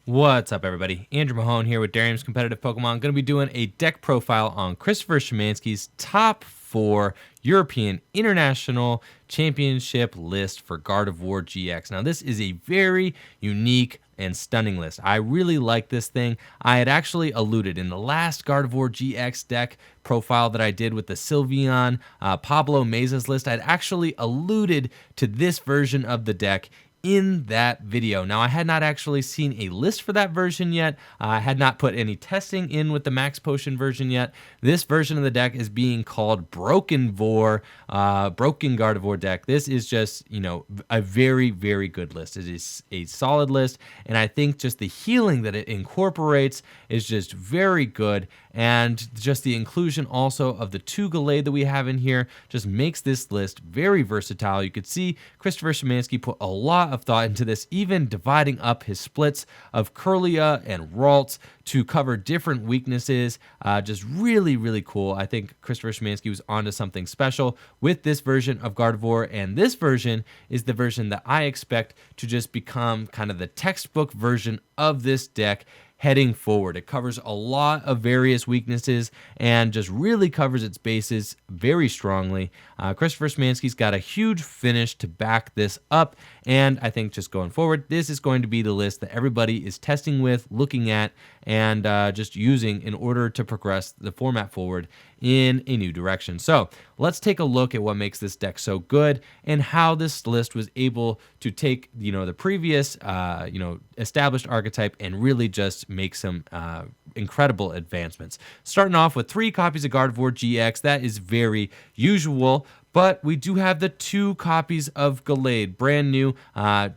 What's up, everybody? Andrew Mahone here with Darium's Competitive Pokemon. Going to be doing a deck profile on Christopher Schemanske's top 4 European International Championship list for Gardevoir GX. Now, this is a very unique and stunning list. I really like this thing. I had actually alluded in the last Gardevoir GX deck profile that I did with the Sylveon Pablo Meza's list. I'd actually alluded to this version of the deck in that video. Now, I had not actually seen a list for that version yet. I had not put any testing in with the Max Potion version yet. This version of the deck is being called Broken Gardevoir deck. This is just, a very, very good list. It is a solid list, and I think just the healing that it incorporates is just very good, and just the inclusion also of the 2 Gallade that we have in here just makes this list very versatile. You could see Christopher Schemanske put a lot of thought into this, even dividing up his splits of Kirlia and Ralts to cover different weaknesses. Just really, really cool. I think Christopher Schemanske was onto something special with this version of Gardevoir, and this version is the version that I expect to just become kind of the textbook version of this deck heading forward. It covers a lot of various weaknesses and just really covers its bases very strongly. Christopher Schemanske's got a huge finish to back this up, and I think just going forward, this is going to be the list that everybody is testing with, looking at, and just using in order to progress the format forward in a new direction. So let's take a look at what makes this deck so good and how this list was able to take, the previous, established archetype and really just make some incredible advancements. Starting off with 3 copies of Gardevoir GX, that is very usual. But we do have the 2 copies of Gallade, brand new.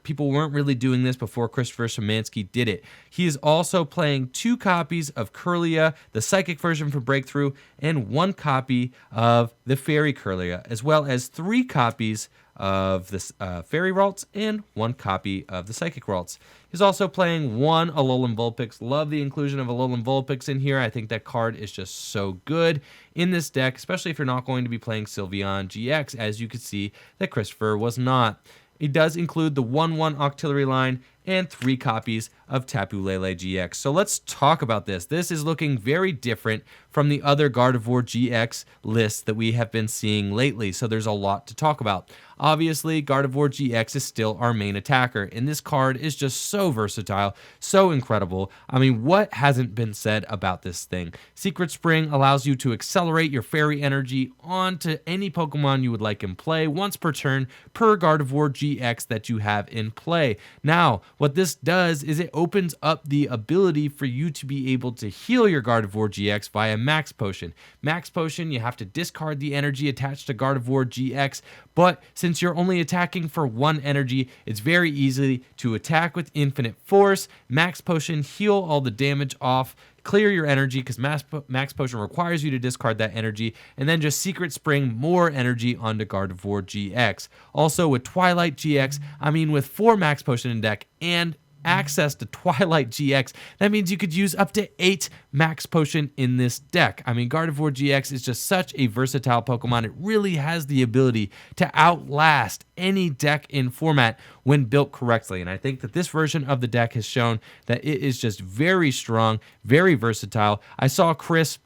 People weren't really doing this before Christopher Schemanske did it. He is also playing 2 copies of Kirlia, the Psychic version for Breakthrough, and 1 copy of the Fairy Kirlia, as well as 3 copies of the Fairy Ralts and 1 copy of the Psychic Ralts. He's also playing 1 Alolan Vulpix. Love the inclusion of Alolan Vulpix in here. I think that card is just so good in this deck, especially if you're not going to be playing Sylveon GX, as you could see that Christopher was not. He does include the 1/1 Octillery line and 3 copies of Tapu Lele GX. So let's talk about this. This is looking very different from the other Gardevoir GX lists that we have been seeing lately, so there's a lot to talk about. Obviously, Gardevoir GX is still our main attacker, and this card is just so versatile, so incredible. I mean, what hasn't been said about this thing? Secret Spring allows you to accelerate your fairy energy onto any Pokemon you would like in play once per turn per Gardevoir GX that you have in play. Now, what this does is it opens up the ability for you to be able to heal your Gardevoir GX via Max Potion. Max Potion, you have to discard the energy attached to Gardevoir GX, but since you're only attacking for 1 energy, it's very easy to attack with Infinite Force, Max Potion, heal all the damage off, clear your energy because Max Potion requires you to discard that energy, and then just Secret Spring more energy onto Gardevoir GX. Also with Twilight GX, with 4 Max Potion in deck and access to Twilight GX, that means you could use up to 8 Max Potion in this deck. Gardevoir GX is just such a versatile Pokemon. It really has the ability to outlast any deck in format when built correctly, and I think that this version of the deck has shown that it is just very strong, very versatile. I saw Chris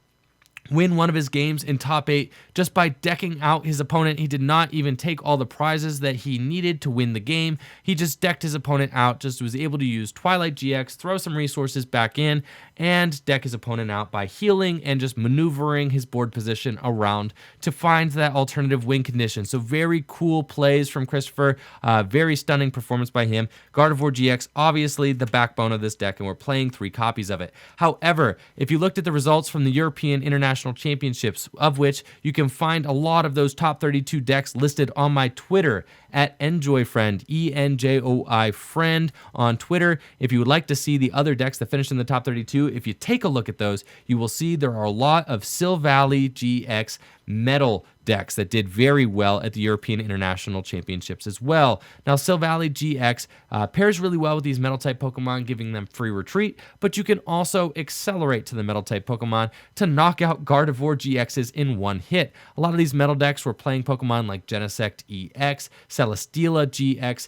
win one of his games in top 8 just by decking out his opponent. He did not even take all the prizes that he needed to win the game. He just decked his opponent out, just was able to use Twilight GX, throw some resources back in, and deck his opponent out by healing and just maneuvering his board position around to find that alternative win condition. So very cool plays from Christopher. Very stunning performance by him. Gardevoir GX, obviously the backbone of this deck, and we're playing 3 copies of it. However, if you looked at the results from the European International Championships, of which you can find a lot of those top 32 decks listed on my Twitter at enjoyfriend, ENJOI friend on Twitter. If you would like to see the other decks that finished in the top 32, if you take a look at those, you will see there are a lot of Silvally GX metal decks that did very well at the European International Championships as well. Now, Silvally GX pairs really well with these metal-type Pokemon, giving them free retreat, but you can also accelerate to the metal-type Pokemon to knock out Gardevoir GXs in one hit. A lot of these metal decks were playing Pokemon like Genesect EX, Celesteela GX,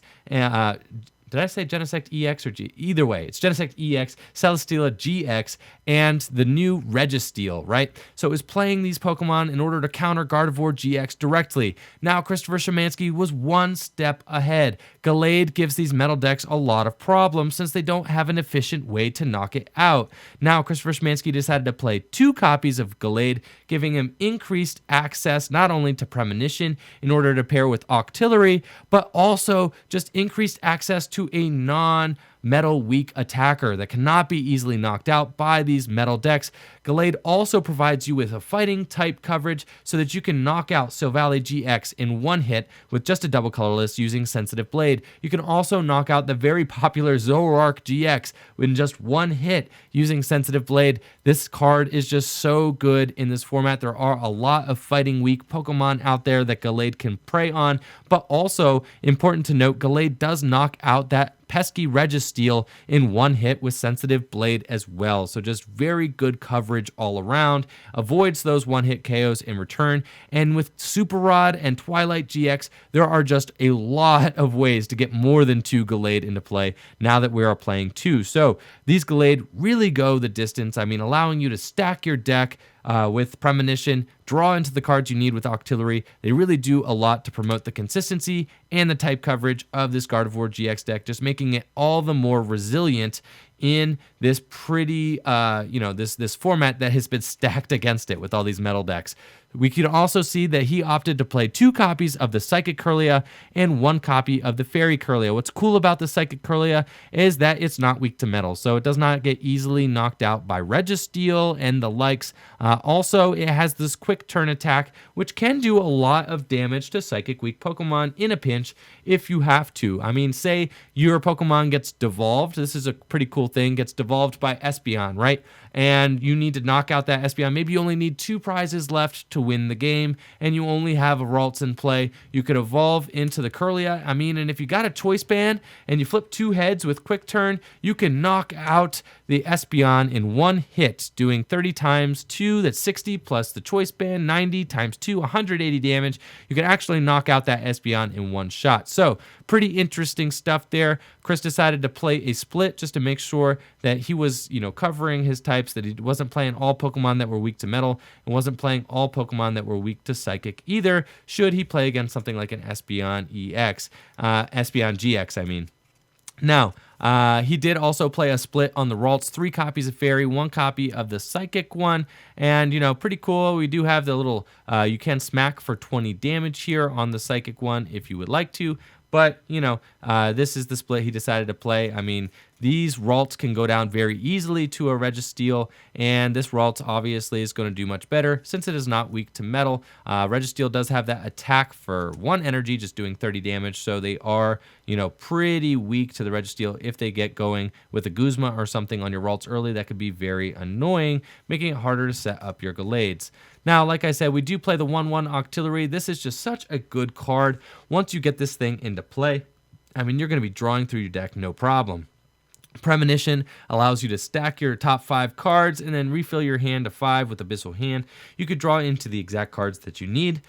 did I say Genesect EX or G? Either way, it's Genesect EX, Celesteela GX, and the new Registeel, right? So it was playing these Pokemon in order to counter Gardevoir GX directly. Now, Christopher Schemanske was one step ahead. Gallade gives these metal decks a lot of problems since they don't have an efficient way to knock it out. Now, Christopher Schemanske decided to play 2 copies of Gallade, giving him increased access not only to Premonition in order to pair with Octillery, but also just increased access to a non-metal weak attacker that cannot be easily knocked out by these metal decks. Gallade also provides you with a fighting type coverage so that you can knock out Silvally GX in one hit with just a double colorless using Sensitive Blade. You can also knock out the very popular Zoroark GX in just one hit using Sensitive Blade. This card is just so good in this format. There are a lot of fighting weak Pokemon out there that Gallade can prey on, but also important to note, Gallade does knock out that pesky Registeel in one hit with Sensitive Blade as well. So just very good coverage all around. Avoids those one-hit KOs in return. And with Super Rod and Twilight GX, there are just a lot of ways to get more than 2 Gallade into play now that we are playing 2. So these Gallade really go the distance. I mean, allowing you to stack your deck with Premonition, draw into the cards you need with Octillery. They really do a lot to promote the consistency and the type coverage of this Gardevoir GX deck, just making it all the more resilient in this pretty, this format that has been stacked against it with all these metal decks. We can also see that he opted to play 2 copies of the Psychic Kirlia and 1 copy of the Fairy Kirlia. What's cool about the Psychic Kirlia is that it's not weak to metal, so it does not get easily knocked out by Registeel and the likes. Also, it has this quick turn attack, which can do a lot of damage to Psychic weak Pokemon in a pinch if you have to. I mean, say your Pokemon gets devolved. This is a pretty cool thing. Gets devolved by Espeon, right? And you need to knock out that Espeon. Maybe you only need 2 prizes left to win the game, and you only have a Ralts in play. You could evolve into the Kirlia. I mean, and if you got a Choice Band and you flip 2 heads with Quick Turn, you can knock out the Espeon in one hit, doing 30 times 2, that's 60, plus the Choice Band, 90 times 2, 180 damage. You can actually knock out that Espeon in one shot. So pretty interesting stuff there. Chris decided to play a split just to make sure that he was, covering his types, that he wasn't playing all Pokemon that were weak to metal and wasn't playing all Pokemon that were weak to psychic either, should he play against something like an Espeon GX, I mean. Now, he did also play a split on the Ralts, 3 copies of Fairy, 1 copy of the Psychic one, and, pretty cool. We do have the little, you can smack for 20 damage here on the Psychic one if you would like to, but, this is the split he decided to play. I mean, these Ralts can go down very easily to a Registeel, and this Ralts obviously is going to do much better since it is not weak to metal. Registeel does have that attack for 1 energy, just doing 30 damage, so they are, pretty weak to the Registeel. If they get going with a Guzma or something on your Ralts early, that could be very annoying, making it harder to set up your Gallades. Now, like I said, we do play the 1/1 Octillery. This is just such a good card. Once you get this thing into play, I mean, you're going to be drawing through your deck no problem. Premonition allows you to stack your top 5 cards and then refill your hand to 5 with Abyssal Hand. You could draw into the exact cards that you need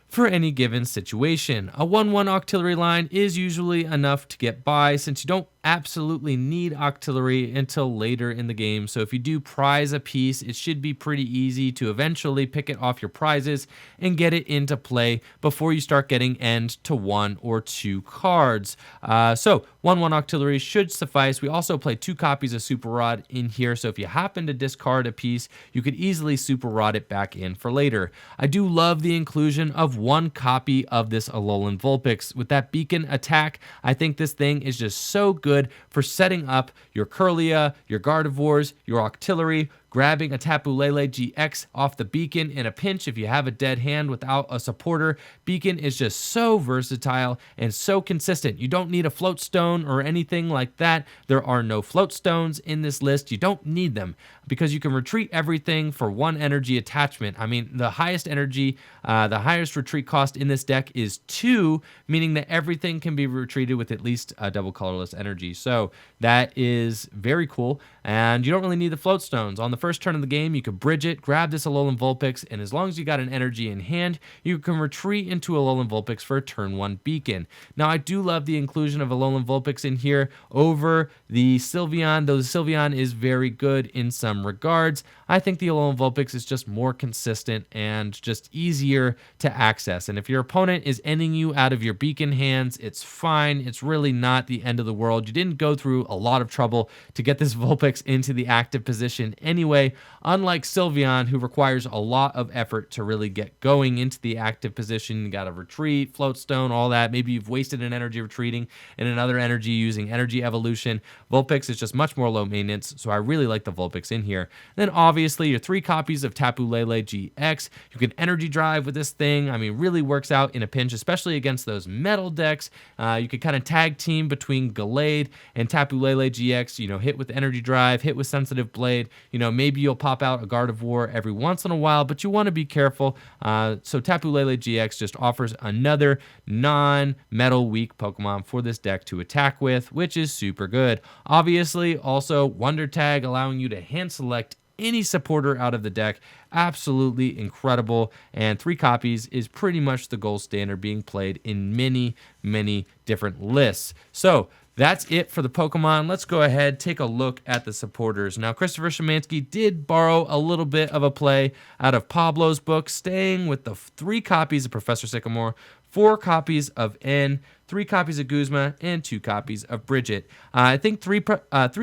for any given situation. A 1/1 Octillery line is usually enough to get by since you don't absolutely need Octillery until later in the game. So if you do prize a piece, it should be pretty easy to eventually pick it off your prizes and get it into play before you start getting end to 1 or 2 cards. So 1/1 Octillery should suffice. We also play 2 copies of Super Rod in here, so if you happen to discard a piece, you could easily Super Rod it back in for later. I do love the inclusion of 1 copy of this Alolan Vulpix. With that beacon attack, I think this thing is just so good for setting up your Kirlia, your Gardevoirs, your Octillery, grabbing a Tapu Lele GX off the beacon in a pinch if you have a dead hand without a supporter. Beacon is just so versatile and so consistent. You don't need a float stone or anything like that. There are no float stones in this list. You don't need them because you can retreat everything for 1 energy attachment. I mean, the highest energy, the highest retreat cost in this deck is 2, meaning that everything can be retreated with at least a double colorless energy. So that is very cool, and you don't really need the float stones. On the the first turn of the game, you could bridge it, grab this Alolan Vulpix, and as long as you got an energy in hand, you can retreat into Alolan Vulpix for a turn 1 beacon. Now, I do love the inclusion of Alolan Vulpix in here over the Sylveon, though the Sylveon is very good in some regards. I think the Alolan Vulpix is just more consistent and just easier to access. And if your opponent is ending you out of your beacon hands, it's fine. It's really not the end of the world. You didn't go through a lot of trouble to get this Vulpix into the active position anyway, unlike Sylveon, who requires a lot of effort to really get going into the active position. You got to retreat, float stone, all that. Maybe you've wasted an energy retreating and another energy using energy evolution. Vulpix is just much more low maintenance, so I really like the Vulpix in here. And then obviously your 3 copies of Tapu Lele GX. You can energy drive with this thing. I mean, really works out in a pinch, especially against those metal decks. You could kind of tag team between Gallade and Tapu Lele GX, hit with energy drive, hit with sensitive blade. Maybe you'll pop out a Gardevoir every once in a while, but you want to be careful. So Tapu Lele GX just offers another non-metal weak Pokemon for this deck to attack with, which is super good. Obviously, also Wonder Tag, allowing you to hand select any supporter out of the deck. Absolutely incredible. And 3 copies is pretty much the gold standard being played in many, many different lists. So that's it for the Pokemon. Let's go ahead, take a look at the supporters. Now, Christopher Schemanske did borrow a little bit of a play out of Pablo's book, staying with the 3 copies of Professor Sycamore, 4 copies of N, 3 copies of Guzma, and 2 copies of Bridget. I think 3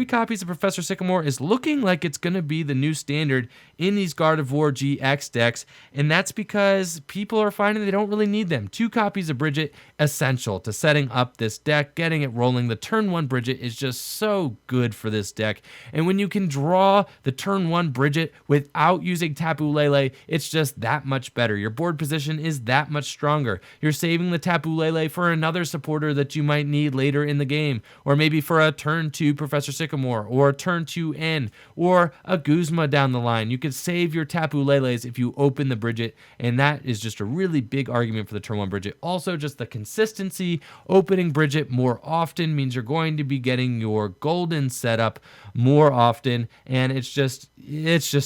copies of Professor Sycamore is looking like it's going to be the new standard in these Gardevoir GX decks, and that's because people are finding they don't really need them. 2 copies of Bridget, essential to setting up this deck, getting it rolling. The turn 1 Bridget is just so good for this deck, and when you can draw the turn 1 Bridget without using Tapu Lele, it's just that much better. Your board position is that much stronger. You're saving the Tapu Lele for another supporter that you might need later in the game, or maybe for a turn 2 Professor Sycamore, or a turn 2 N, or a Guzma down the line. You could save your Tapu Leles if you open the Bridget, and that is just a really big argument for the turn 1 Bridget. Also, just the consistency. Opening Bridget more often means you're going to be getting your golden setup more often, and it's just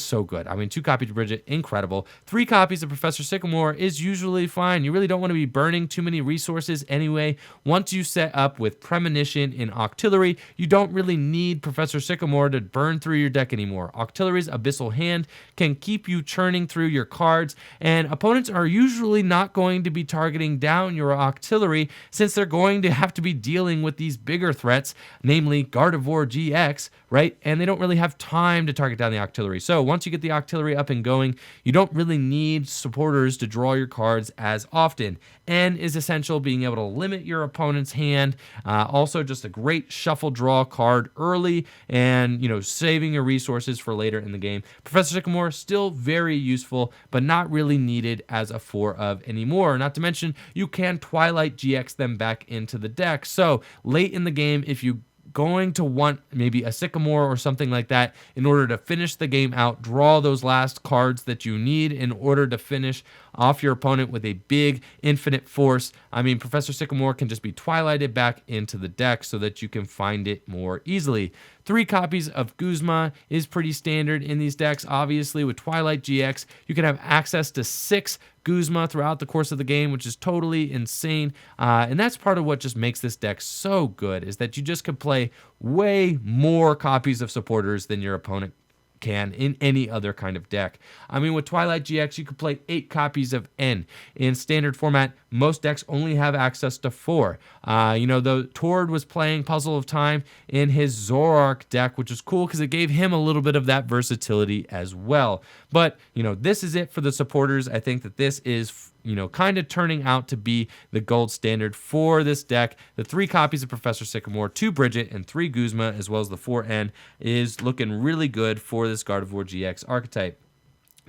so good. I mean, 2 copies of Bridget, incredible. 3 copies of Professor Sycamore is usually fine. You really don't want to be burning too many resources anyway. Once you set up with Premonition in Octillery, you don't really need Professor Sycamore to burn through your deck anymore. Octillery's Abyssal Hand can keep you churning through your cards, and opponents are usually not going to be targeting down your Octillery since they're going to have to be dealing with these bigger threats, namely Gardevoir GX, right? And they don't really have time to target down the Octillery. So once you get the Octillery up and going, you don't really need supporters to draw your cards as often. N is essential, being able to limit your opponent's hand. Also, just a great shuffle draw card early, and saving your resources for later in the game. Professor Sycamore still very useful, but not really needed as a 4 of anymore. Not to mention, you can Twilight GX them back into the deck. So late in the game, if you going to want maybe a Sycamore or something like that in order to finish the game out, draw those last cards that you need in order to finish off your opponent with a big infinite force. I mean, Professor Sycamore can just be Twilighted back into the deck so that you can find it more easily. 3 copies of Guzma is pretty standard in these decks. Obviously, with Twilight GX, you can have access to 6 Guzma throughout the course of the game, which is totally insane. And that's part of what just makes this deck so good, is that you just could play way more copies of supporters than your opponent can in any other kind of deck. I mean, with Twilight GX, you could play 8 copies of N. In standard format, most decks only have access to 4. Though Tord was playing Puzzle of Time in his Zoroark deck, which is cool because it gave him a little bit of that versatility as well. But, this is it for the supporters. I think that this is kind of turning out to be the gold standard for this deck. The 3 copies of Professor Sycamore, 2 Bridget, and 3 Guzma, as well as the 4N, is looking really good for this Gardevoir GX archetype.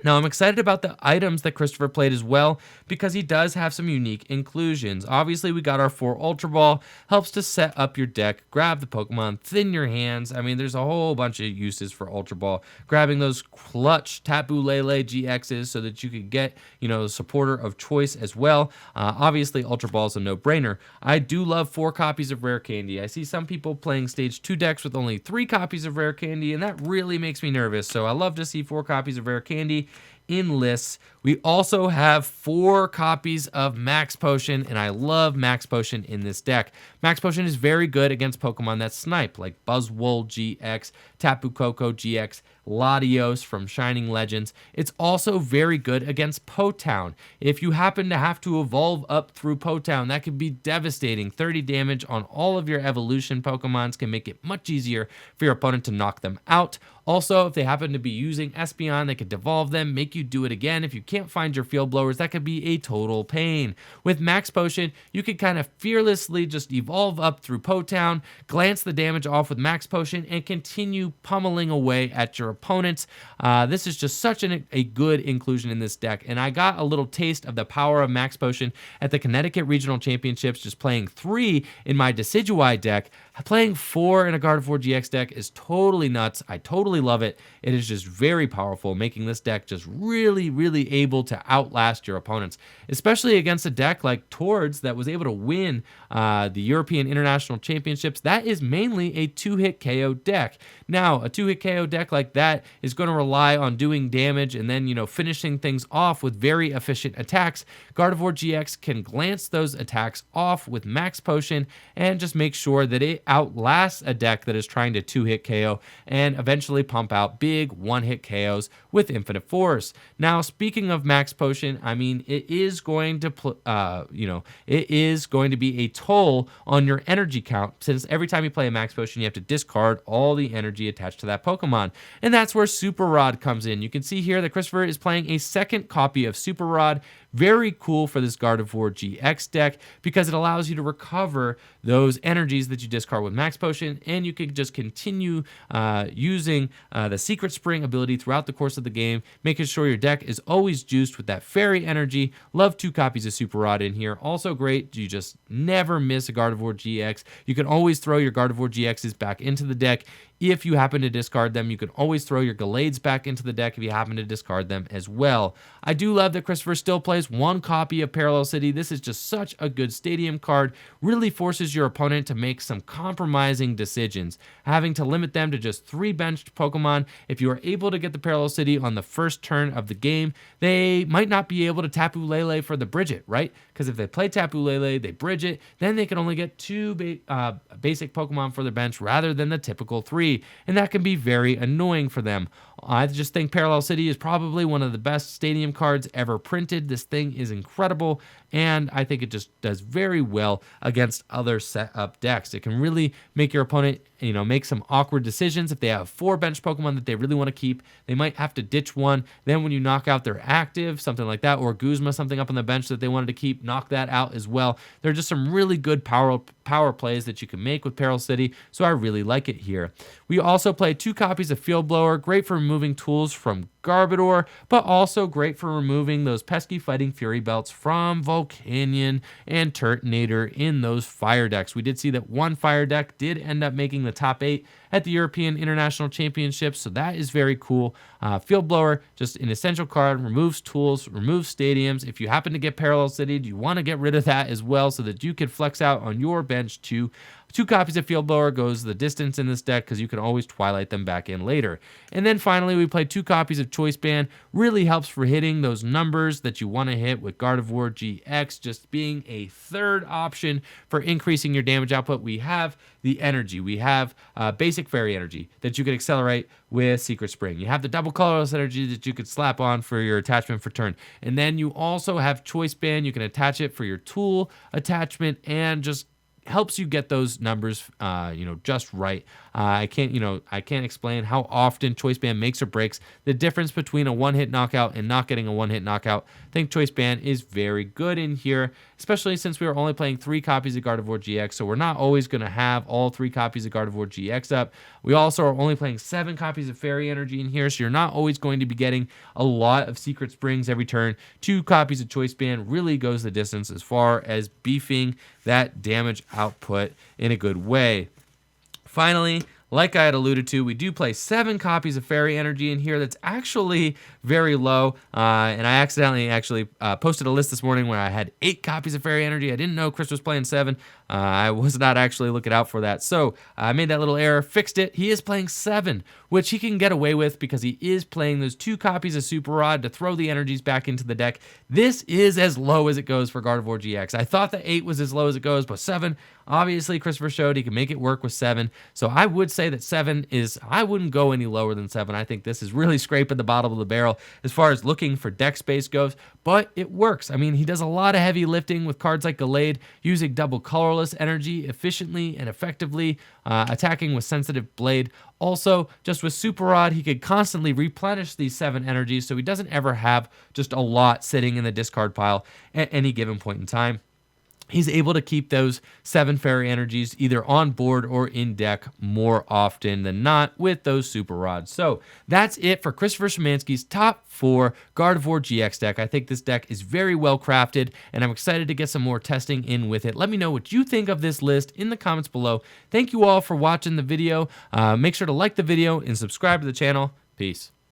Now, I'm excited about the items that Christopher played as well because he does have some unique inclusions. Obviously, we got our 4 Ultra Ball, helps to set up your deck, grab the Pokemon, thin your hands. I mean, there's a whole bunch of uses for Ultra Ball. Grabbing those clutch Tapu Lele GXs so that you could get, the supporter of choice as well. Obviously, Ultra Ball is a no-brainer. I do love 4 copies of Rare Candy. I see some people playing Stage 2 decks with only 3 copies of Rare Candy, and that really makes me nervous. So I love to see 4 copies of Rare Candy in lists. We also have 4 copies of Max Potion, and I love Max Potion in this deck. Max Potion is very good against Pokemon that snipe, like Buzzwole GX, Tapu Koko GX, Latios from Shining Legends. It's also very good against Po-Town. If you happen to have to evolve up through Po-Town, that could be devastating. 30 damage on all of your evolution Pokemons can make it much easier for your opponent to knock them out. Also, if they happen to be using Espeon, they could devolve them, make you do it again. If you can't find your field blowers, that could be a total pain. With Max Potion, you could kind of fearlessly just evolve up through Po-Town, glance the damage off with Max Potion, and continue pummeling away at your opponents. This is just such a good inclusion in this deck, and I got a little taste of the power of Max Potion at the Connecticut Regional Championships, just playing 3 in my Decidueye deck. Playing 4 in a Gardevoir GX deck is totally nuts. I totally love it. It is just very powerful, making this deck just really, really able to outlast your opponents, especially against a deck like Tords that was able to win the European International Championships. That is mainly a 2-hit KO deck. Now, a 2-hit KO deck like that is going to rely on doing damage and then, finishing things off with very efficient attacks. Gardevoir GX can glance those attacks off with Max Potion and just make sure that it outlasts a deck that is trying to 2-hit KO and eventually pump out big 1-hit KOs with Infinite Force. Now, speaking of Max Potion, I mean, it is going to be a toll on your energy count, since every time you play a Max Potion, you have to discard all the energy attached to that Pokemon. And that's where Super Rod comes in. You can see here that Christopher is playing a second copy of Super Rod. Very cool for this Gardevoir GX deck because it allows you to recover those energies that you discard with Max Potion, and you can just continue using the Secret Spring ability throughout the course of the game, making sure your deck is always juiced with that fairy energy. Love 2 copies of Super Rod in here. Also great, you just never miss a Gardevoir GX. You can always throw your Gardevoir GXs back into the deck. If you happen to discard them, you can always throw your Gallades back into the deck if you happen to discard them as well. I do love that Christopher still plays 1 copy of Parallel City. This is just such a good stadium card. Really forces your opponent to make some compromising decisions, having to limit them to just 3 benched Pokemon. If you are able to get the Parallel City on the first turn of the game, they might not be able to Tapu Lele for the Bridget, right? Because if they play Tapu Lele, they bridge it, then they can only get 2 basic Pokemon for their bench rather than the typical 3. And that can be very annoying for them. I just think Parallel City is probably one of the best stadium cards ever printed. This thing is incredible, and I think it just does very well against other set-up decks. It can really make your opponent, make some awkward decisions. If they have 4 bench Pokemon that they really want to keep, they might have to ditch one. Then when you knock out their active, something like that, or Guzma, something up on the bench that they wanted to keep, knock that out as well. There are just some really good power plays that you can make with Parallel City, so I really like it here. We also play 2 copies of Field Blower, great for removing tools from Gardevoir, but also great for removing those pesky Fighting Fury belts from Volcanion and Turtonator in those fire decks. We did see that 1 fire deck did end up making the top 8 at the European International Championships, so that is very cool. Field Blower, just an essential card, removes tools, removes stadiums. If you happen to get Parallel City, you want to get rid of that as well so that you can flex out on your bench too. 2 copies of Field Blower goes the distance in this deck because you can always Twilight them back in later. And then finally, we play 2 copies of Choice Band. Really helps for hitting those numbers that you want to hit with Gardevoir GX, just being a third option for increasing your damage output. We have the energy. We have basic fairy energy that you can accelerate with Secret Spring. You have the double colorless energy that you could slap on for your attachment for turn. And then you also have Choice Band. You can attach it for your tool attachment and just helps you get those numbers, just right. I can't explain how often Choice Band makes or breaks the difference between a one-hit knockout and not getting a one-hit knockout. I think Choice Band is very good in here, especially since we are only playing 3 copies of Gardevoir GX, so we're not always going to have all 3 copies of Gardevoir GX up. We also are only playing 7 copies of Fairy Energy in here, so you're not always going to be getting a lot of Secret Springs every turn. 2 copies of Choice Band really goes the distance as far as beefing that damage output in a good way. Finally, like I had alluded to, we do play 7 copies of Fairy Energy in here. That's actually very low, and I accidentally posted a list this morning where I had 8 copies of Fairy Energy. I didn't know Chris was playing 7. I was not actually looking out for that, so I made that little error, fixed it. He is playing 7, which he can get away with because he is playing those 2 copies of Super Rod to throw the energies back into the deck. This is as low as it goes for Gardevoir GX. I thought that 8 was as low as it goes, but 7, obviously Christopher showed he can make it work with 7, so I would say that 7 is, I wouldn't go any lower than 7. I think this is really scraping the bottom of the barrel as far as looking for deck space goes, but it works. I mean, he does a lot of heavy lifting with cards like Gallade, using double colorless energy efficiently and effectively, attacking with Sensitive Blade. Also, just with Super Rod, he could constantly replenish these 7 energies, so he doesn't ever have just a lot sitting in the discard pile at any given point in time. He's able to keep those 7 Fairy Energies either on board or in deck more often than not with those Super Rods. So that's it for Christopher Schemanske's top 4 Gardevoir GX deck. I think this deck is very well crafted, and I'm excited to get some more testing in with it. Let me know what you think of this list in the comments below. Thank you all for watching the video. Make sure to like the video and subscribe to the channel. Peace.